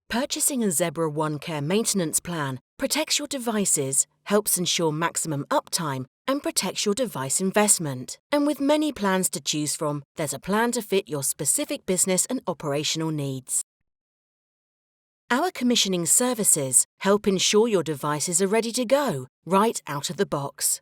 Purchasing a Zebra OneCare maintenance plan protects your devices, helps ensure maximum uptime, and protects your device investment. And with many plans to choose from, there's a plan to fit your specific business and operational needs. Our commissioning services help ensure your devices are ready to go, right out of the box.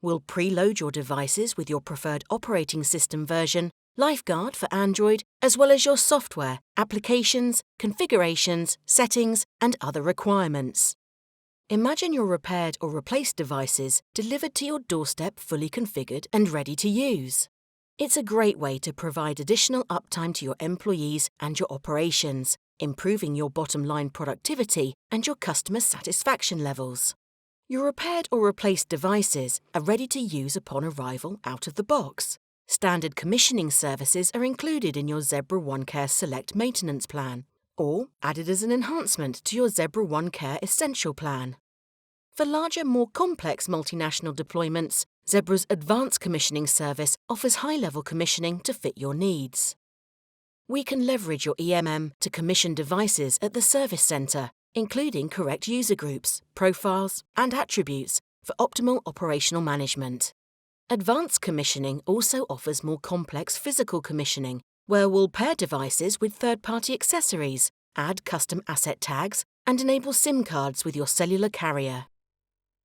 We'll preload your devices with your preferred operating system version, Lifeguard for Android, as well as your software, applications, configurations, settings, and other requirements. Imagine your repaired or replaced devices delivered to your doorstep fully configured and ready to use. It's a great way to provide additional uptime to your employees and your operations, improving your bottom line productivity and your customer satisfaction levels. Your repaired or replaced devices are ready to use upon arrival out of the box. Standard commissioning services are included in your Zebra OneCare Select maintenance plan, or added as an enhancement to your Zebra OneCare Essential plan. For larger, more complex multinational deployments, Zebra's Advanced Commissioning Service offers high-level commissioning to fit your needs. We can leverage your EMM to commission devices at the service center, including correct user groups, profiles, and attributes for optimal operational management. Advanced commissioning also offers more complex physical commissioning, where we'll pair devices with third-party accessories, add custom asset tags, and enable SIM cards with your cellular carrier.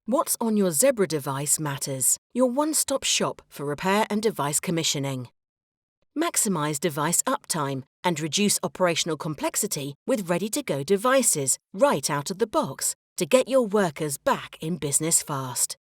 What's on your Zebra device matters, your one-stop shop for repair and device commissioning. Maximize device uptime and reduce operational complexity with ready-to-go devices right out of the box to get your workers back in business fast.